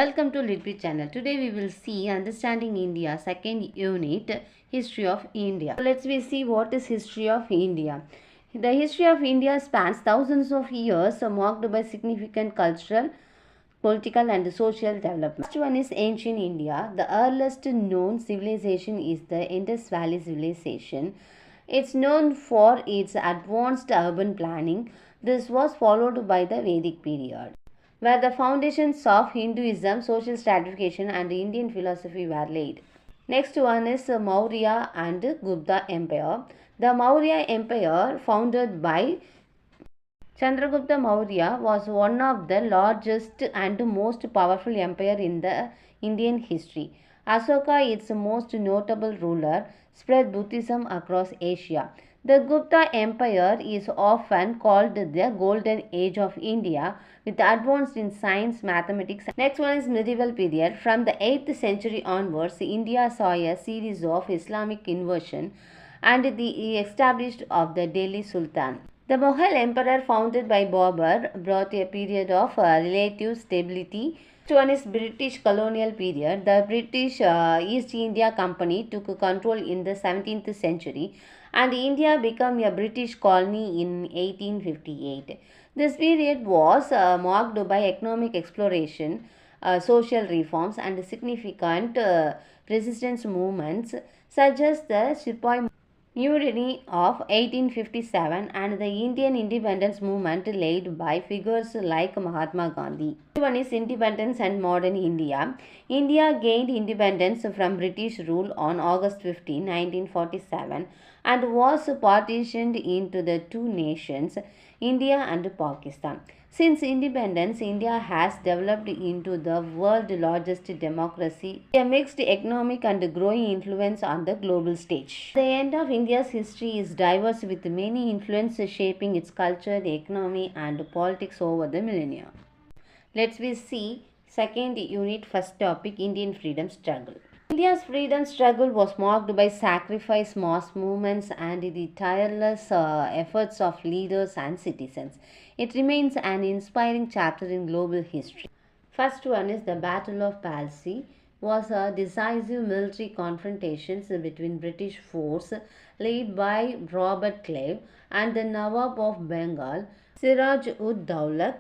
Welcome to Litbit channel. Today we will see Understanding India second unit, History of India. So let's see what is history of India. The history of India spans thousands of years, marked by significant cultural, political and social development. First one is ancient India. The earliest known civilization is the Indus Valley civilization. It's known for its advanced urban planning. This was followed by the Vedic period, where the foundations of Hinduism, social stratification, and Indian philosophy were laid. Next one is Maurya and Gupta Empire. The Maurya Empire, founded by Chandragupta Maurya, was one of the largest and most powerful empire in the Indian history. Asoka, its most notable ruler, spread Buddhism across Asia. The Gupta Empire is often called the Golden Age of India, with advanced in science, mathematics. Next one is medieval period. From the 8th century onwards, India saw a series of Islamic invasion and the established of the Delhi Sultan. The Mughal Emperor, founded by Babur, brought a period of relative stability. Next one is British colonial period. The British East India Company took control in the 17th century and India became a British colony in 1858. This period was marked by economic exploration, social reforms and significant resistance movements such as the Sepoy Mutiny of 1857 and the Indian independence movement led by figures like Mahatma Gandhi. One is independence and modern India. India gained independence from British rule on August 15, 1947 and was partitioned into the two nations, India and Pakistan. Since independence, India has developed into the world's largest democracy, a mixed economic and growing influence on the global stage. The end of India's history is diverse with many influences shaping its culture, economy and politics over the millennia. Let's see second unit, first topic, Indian freedom struggle. India's freedom struggle was marked by sacrifice, mass movements and the tireless efforts of leaders and citizens. It remains an inspiring chapter in global history. First one is the Battle of Plassey, was a decisive military confrontations between British force led by Robert Clive and the Nawab of Bengal, Siraj-ud-Dowlah.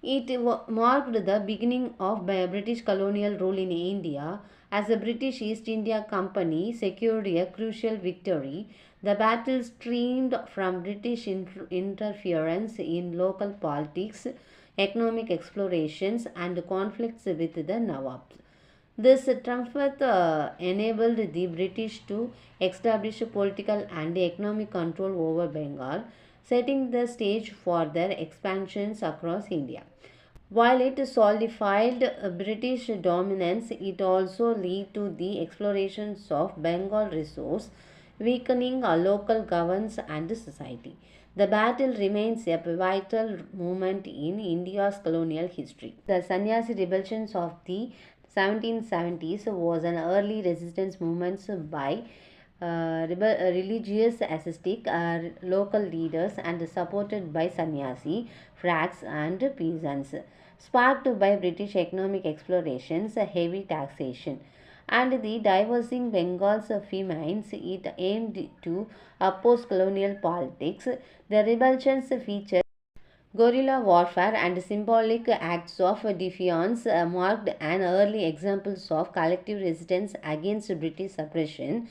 It marked the beginning of British colonial rule in India as the British East India Company secured a crucial victory. The battle stemmed from British interference in local politics, economic explorations, and conflicts with the Nawabs. This triumph enabled the British to establish political and economic control over Bengal, setting the stage for their expansions across India. While it solidified British dominance, it also led to the explorations of Bengal resource, weakening local governance and society. The battle remains a pivotal moment in India's colonial history. The Sannyasi rebellions of the 1770s was an early resistance movement by religious ascetic local leaders and supported by sannyasi, fracks and peasants. Sparked by British economic explorations, heavy taxation, and the diversing Bengal's famines, it aimed to oppose colonial politics. The rebellions featured guerrilla warfare and symbolic acts of defiance, marked an early examples of collective resistance against British suppression.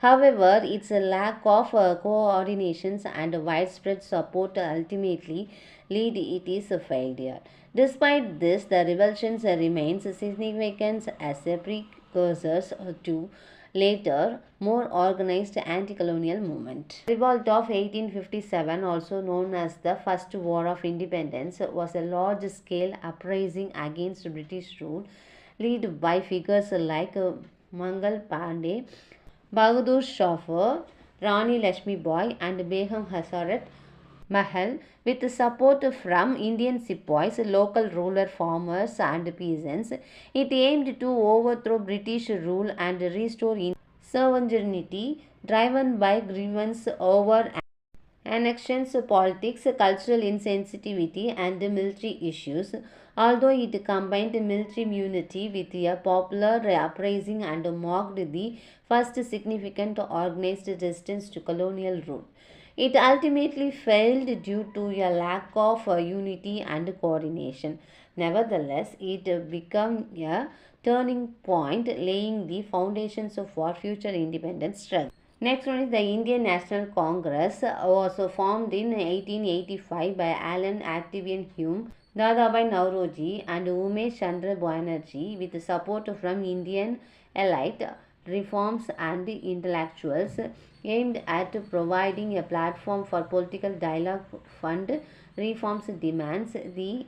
However, its lack of coordinations and widespread support ultimately led it is a failure. Despite this, the rebellions remains significant as a precursors to later, more organized anti-colonial movement. Revolt of 1857, also known as the First War of Independence, was a large-scale uprising against British rule, led by figures like Mangal Pandey, Bahadur Shah, Rani Lakshmi Bai and Begum Hazarat Mahal, with support from Indian sepoys, local rural farmers and peasants. It aimed to overthrow British rule and restore sovereignty, driven by grievance over annexion's politics, cultural insensitivity and military issues. Although it combined military immunity with a popular uprising and marked the first significant organized resistance to colonial rule. It ultimately failed due to a lack of unity and coordination. Nevertheless, it became a turning point, laying the foundations for future independence struggle. Next one is the Indian National Congress, was formed in 1885 by Alan Actavian Hume, Dadabhai Nauroji and Umesh Chandra Banerjee with support from Indian elite reforms and intellectuals, aimed at providing a platform for political dialogue fund reforms demands. The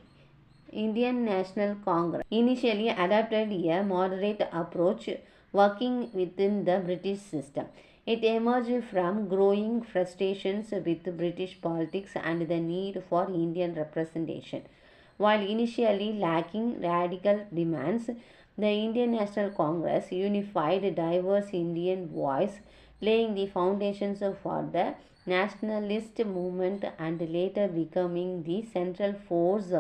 Indian National Congress initially adopted a moderate approach, working within the British system. It emerged from growing frustrations with British politics and the need for Indian representation. While initially lacking radical demands, the Indian National Congress unified a diverse Indian voice, laying the foundations for the nationalist movement and later becoming the central force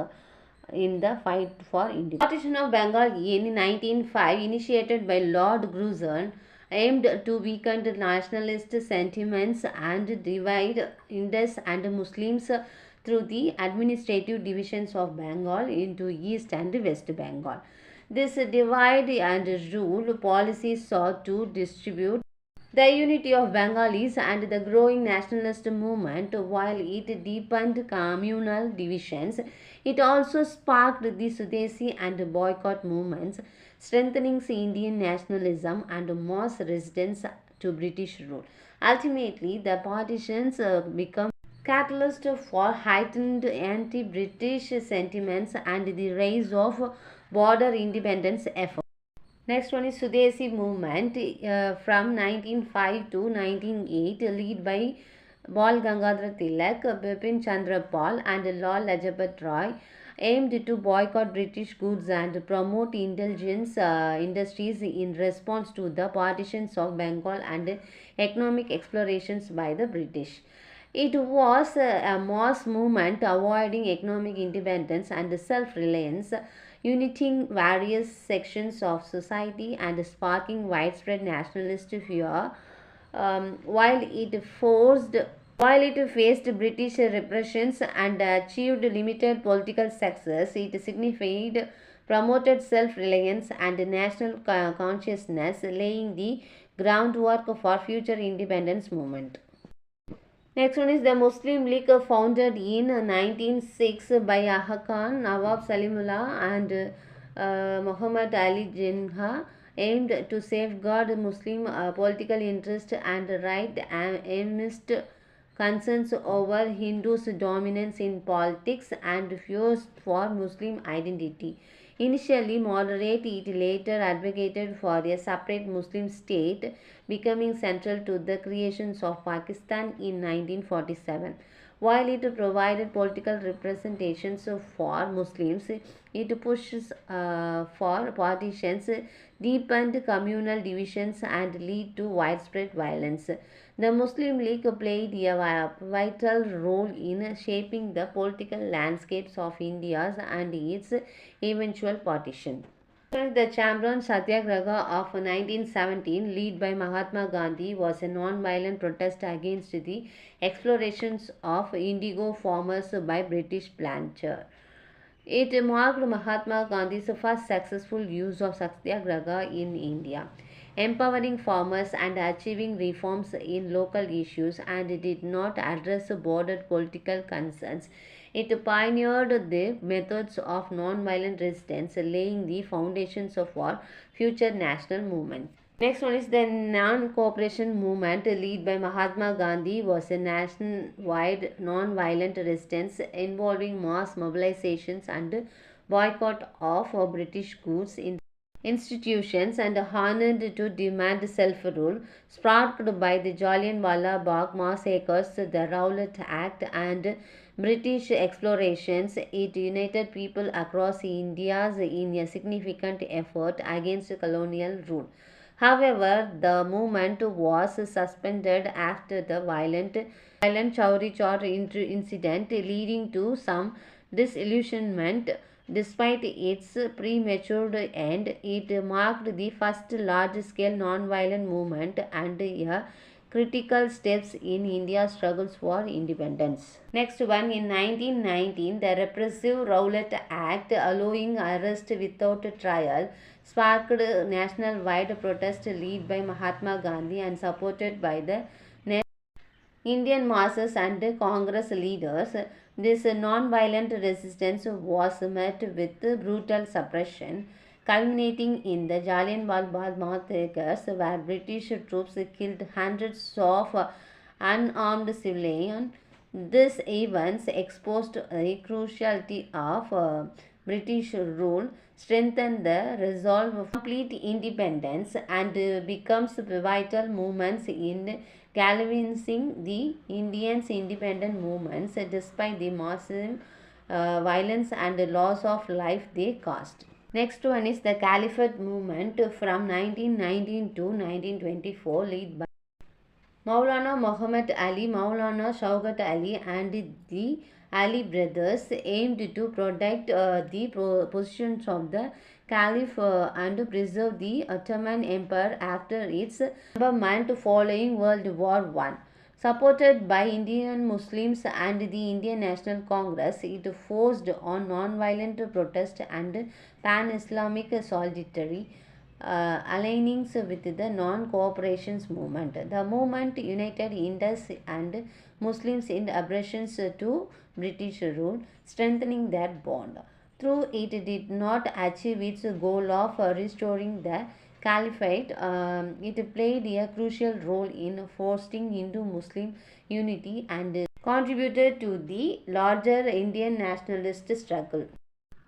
in the fight for independence. Partition of Bengal in 1905, initiated by Lord Curzon, aimed to weaken the nationalist sentiments and divide Indus and Muslims through the administrative divisions of Bengal into East and West Bengal. This divide and rule policy sought to distribute the unity of Bengalis and the growing nationalist movement. While it deepened communal divisions, it also sparked the Sudesi and boycott movements, strengthening Indian nationalism and mass resistance to British rule. Ultimately, the partitions become catalyst for heightened anti-British sentiments and the rise of border independence efforts. Next one is Sudesi movement from 1905 to 1908, led by Bal Gangadhar Tilak, Bipin Chandra Pal and Lal Lajpat Rai, aimed to boycott British goods and promote indulgence industries in response to the partitions of Bengal and economic explorations by the British. It was a mass movement avoiding economic independence and self-reliance, uniting various sections of society and sparking widespread nationalist fear. While it faced British repressions and achieved limited political success, it signified promoted self-reliance and national consciousness, laying the groundwork for future independence movement. Next one is the Muslim League, founded in 1906 by Aga Khan, Nawab Salimullah and Muhammad Ali Jinnah, aimed to safeguard Muslim political interest and right amidst concerns over Hindus' dominance in politics and fears for Muslim identity. Initially moderate, it later advocated for a separate Muslim state, becoming central to the creation of Pakistan in 1947. While it provided political representations for Muslims, it pushes for partitions, deepened communal divisions, and lead to widespread violence. The Muslim League played a vital role in shaping the political landscapes of India and its eventual partition. The Champaran Satyagraha of 1917, led by Mahatma Gandhi, was a non-violent protest against the explorations of indigo farmers by British planters. It marked Mahatma Gandhi's first successful use of Satyagraha in India, empowering farmers and achieving reforms in local issues, and did not address border political concerns. It pioneered the methods of non-violent resistance, laying the foundations for future national movements. Next one is the non-cooperation movement, led by Mahatma Gandhi, was a nationwide non-violent resistance involving mass mobilizations and boycott of British goods in institutions and harnessed to demand self-rule, sparked by the Jallianwala Bagh massacres, the Rowlatt Act and British explorations. It united people across India in a significant effort against colonial rule. However, the movement was suspended after the violent Chauri Chaur incident, leading to some disillusionment Despite its premature end, it marked the first large-scale non-violent movement and a critical steps in India's struggles for independence. Next one, in 1919, the repressive Rowlatt Act, allowing arrest without trial, sparked national-wide protest led by Mahatma Gandhi and supported by the Indian masses and Congress leaders. This non-violent resistance was met with brutal suppression, culminating in the Jallianwala Bagh massacres, where British troops killed hundreds of unarmed civilians. These events exposed the cruciality of British rule, strengthened the resolve of complete independence, and becomes vital movements in galvanizing the Indians' independent movements despite the massive violence and loss of life they caused. Next one is the Caliphate movement from 1919 to 1924, led by Maulana Muhammad Ali, Maulana Shaukat Ali, and the Ali brothers, aimed to protect the positions of the Caliph and preserve the Ottoman Empire after its disbandment following World War I. Supported by Indian Muslims and the Indian National Congress, it forced on non-violent protest and pan-Islamic solidarity, aligning with the non-cooperation movement. The movement united Indus and Muslims in oppositions to British rule, strengthening their bond. Though it did not achieve its goal of restoring the caliphate, it played a crucial role in fostering Hindu-Muslim unity and contributed to the larger Indian nationalist struggle.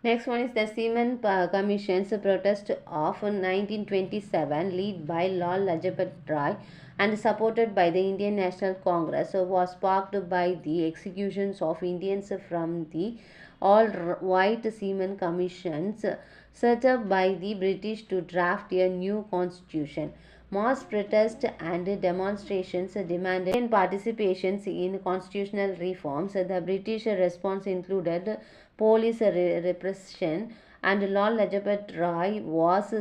Next one is the Seaman Commission's protest of 1927, led by Lal Lajpat Rai and supported by the Indian National Congress, was sparked by the executions of Indians from the all-white Seaman Commissions set up by the British to draft a new constitution. Mass protests and demonstrations demanded Indian participations in constitutional reforms. The British response included police repression, and Lal Lajpat Rai was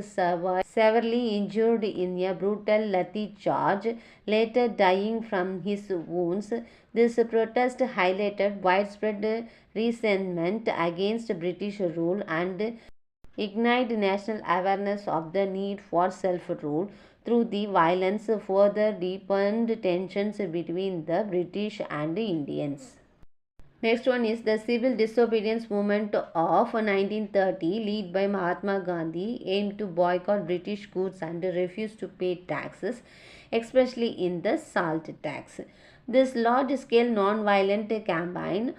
severely injured in a brutal lathi charge, later dying from his wounds. This protest highlighted widespread resentment against British rule and ignited national awareness of the need for self-rule. Through the violence, further deepened tensions between the British and the Indians. Next one is the civil disobedience movement of 1930, led by Mahatma Gandhi, aimed to boycott British goods and refuse to pay taxes, especially in the salt tax. This large-scale non-violent campaign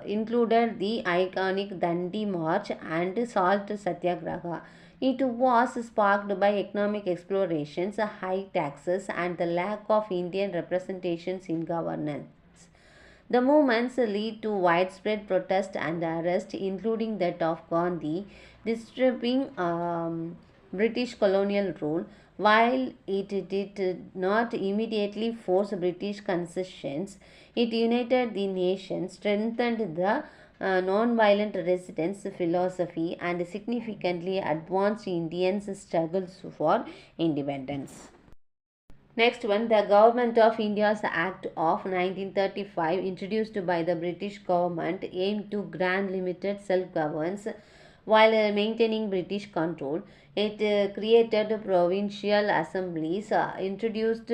included the iconic Dandi March and Salt Satyagraha. It was sparked by economic explorations, high taxes, and the lack of Indian representations in governance. The movements lead to widespread protest and arrest, including that of Gandhi, disturbing British colonial rule. While it did not immediately force British concessions, it united the nation, strengthened the non-violent resistance philosophy, and significantly advanced Indians' struggles for independence. Next one, the Government of India's Act of 1935, introduced by the British government, aimed to grant limited self-governance while maintaining British control. It created provincial assemblies, introduced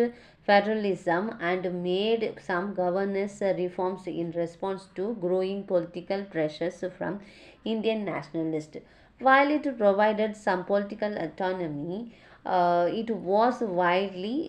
federalism, and made some governance reforms in response to growing political pressures from Indian nationalists. While it provided some political autonomy, it was widely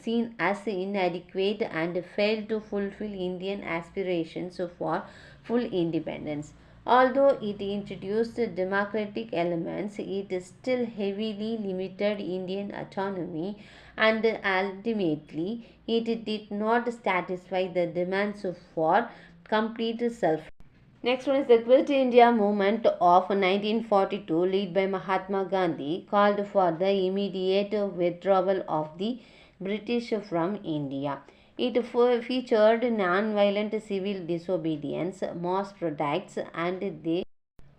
seen as inadequate and failed to fulfill Indian aspirations for full independence. Although it introduced democratic elements, it still heavily limited Indian autonomy, and ultimately it did not satisfy the demands for complete self. Next one is the Quit India movement of 1942, led by Mahatma Gandhi, called for the immediate withdrawal of the British from India. It featured non-violent civil disobedience, mass protests, and the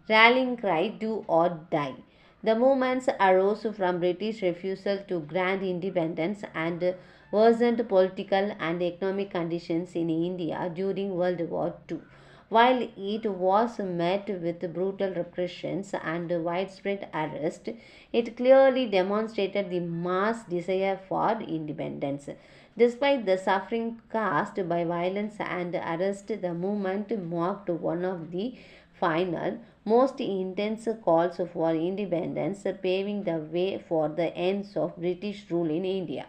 rallying cry do or die. The movements arose from British refusal to grant independence and worsened political and economic conditions in India during World War II. While it was met with brutal repressions and widespread arrest, it clearly demonstrated the mass desire for independence. Despite the suffering caused by violence and arrest, the movement marked one of the final, most intense calls for independence, paving the way for the end of British rule in India.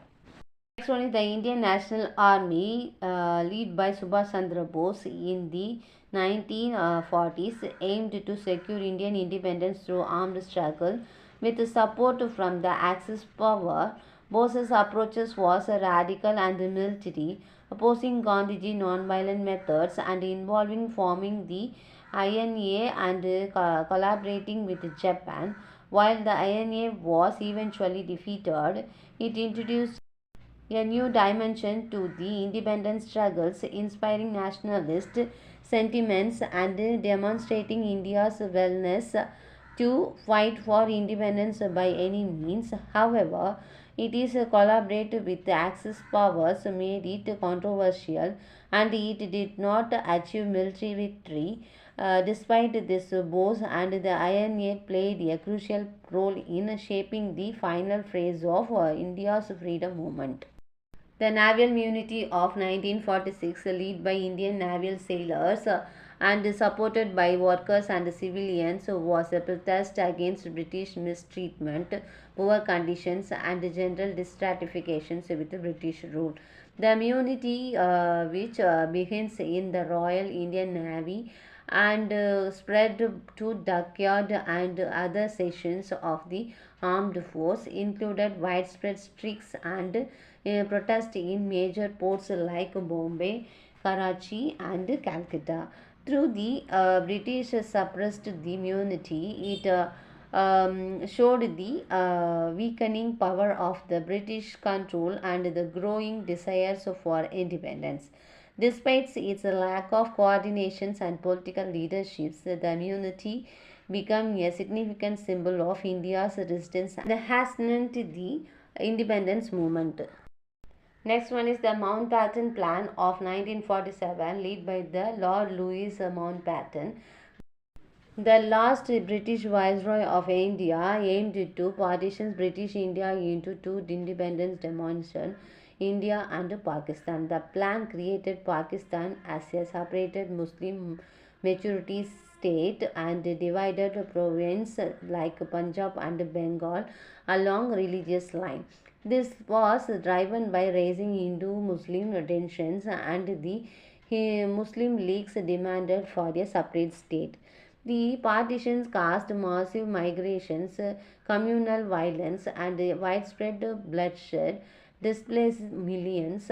Next one is the Indian National Army, led by Subhash Chandra Bose in the 1940s, aimed to secure Indian independence through armed struggle with support from the Axis power. Bose's approaches was radical and military, opposing Gandhiji non-violent methods and involving forming the INA and collaborating with Japan. While the INA was eventually defeated, it introduced a new dimension to the independence struggles, inspiring nationalist sentiments and demonstrating India's willingness to fight for independence by any means. However, it is collaborate with Axis powers made it controversial and it did not achieve military victory. Despite this, Bose and the INA played a crucial role in shaping the final phase of India's freedom movement. The Naval Mutiny of 1946, led by Indian naval sailors and supported by workers and civilians, was a protest against British mistreatment, poor conditions, and general dissatisfaction with British rule. The mutiny, which begins in the Royal Indian Navy and spread to dockyard and other sections of the armed force, included widespread strikes and protest in major ports like Bombay, Karachi, and Calcutta. Through the British suppressed the mutiny, it showed the weakening power of the British control and the growing desires for independence. Despite its lack of coordinations and political leaderships, the mutiny became a significant symbol of India's resistance and hastened the independence movement. Next one is the Mountbatten Plan of 1947, led by the Lord Louis Mountbatten. The last British Viceroy of India aimed to partition British India into two independent demonstrations, India and Pakistan. The plan created Pakistan as a separated Muslim majority state and divided provinces like Punjab and Bengal along religious lines. This was driven by rising Hindu-Muslim tensions and the Muslim leagues demanded for a separate state. The partitions caused massive migrations, communal violence, and widespread bloodshed, displaced millions.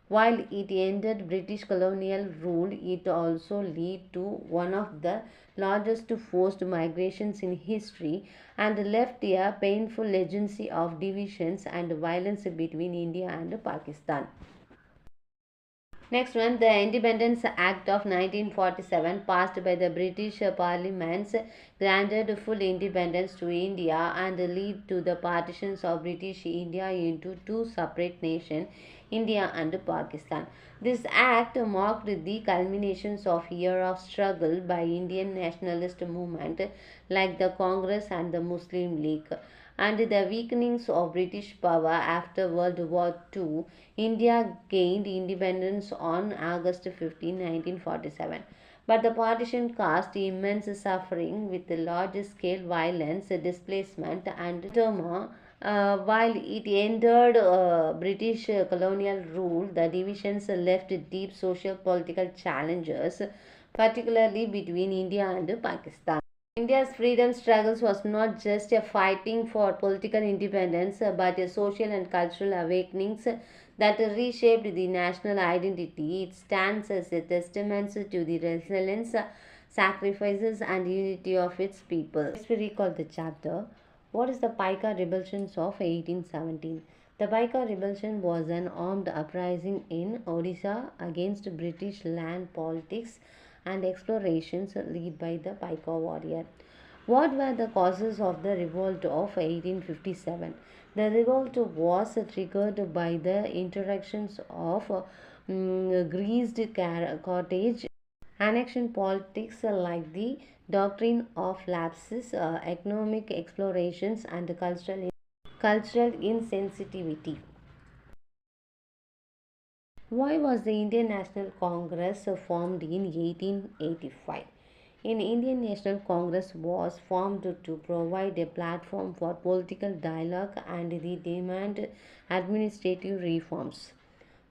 While it ended British colonial rule, it also led to one of the largest forced migrations in history and left a painful legacy of divisions and violence between India and Pakistan. Next one, the Independence Act of 1947, passed by the British Parliament, granted full independence to India and led to the partitions of British India into two separate nations, India and Pakistan. This act marked the culminations of years of struggle by Indian nationalist movement like the Congress and the Muslim League and the weakenings of British power after World War II. India gained independence on August 15, 1947. But the partition caused immense suffering with large-scale violence, displacement, and trauma. While it ended British colonial rule, the divisions left deep social political challenges, particularly between India and Pakistan. India's freedom struggles was not just a fighting for political independence but a social and cultural awakenings that reshaped the national identity. It stands as a testament to the resilience, sacrifices, and unity of its people. Let's recall the chapter. What is the Paika Rebellions of 1817? The Paika Rebellion was an armed uprising in Odisha against British land politics and explorations led by the Paika warrior. What were the causes of the revolt of 1857? The revolt was triggered by the interactions of greased cottage annexion politics like the doctrine of lapses, economic explorations, and cultural insensitivity. Why was the Indian National Congress formed in 1885? An Indian National Congress was formed to provide a platform for political dialogue and the demand administrative reforms.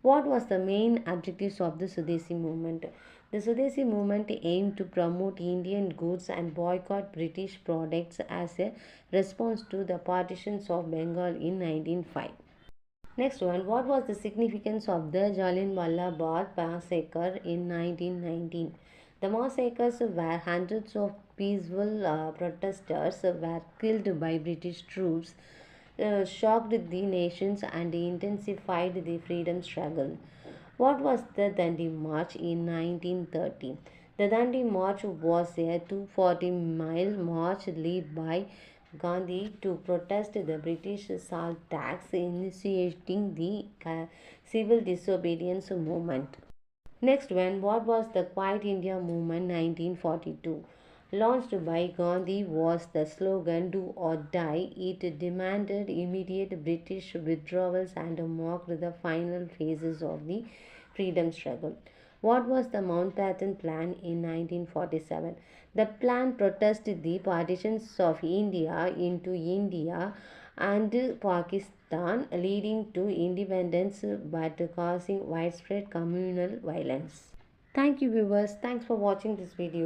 What was the main objectives of the Sudesi movement? The Sudesi movement aimed to promote Indian goods and boycott British products as a response to the partitions of Bengal in 1905. Next one, what was the significance of the Jallianwala Bagh massacre in 1919? The massacres where hundreds of peaceful protesters were killed by British troops shocked the nations and intensified the freedom struggle. What was the Dandi March in 1930? The Dandi March was a 240-mile march led by Gandhi to protest the British salt tax, initiating the civil disobedience movement. Next one, what was the Quiet India Movement 1942? Launched by Gandhi was the slogan Do or Die. It demanded immediate British withdrawals and marked the final phases of the freedom struggle. What was the Mountbatten Plan in 1947? The plan protested the partitions of India into India and Pakistan, leading to independence but causing widespread communal violence. Thank you, viewers. Thanks for watching this video.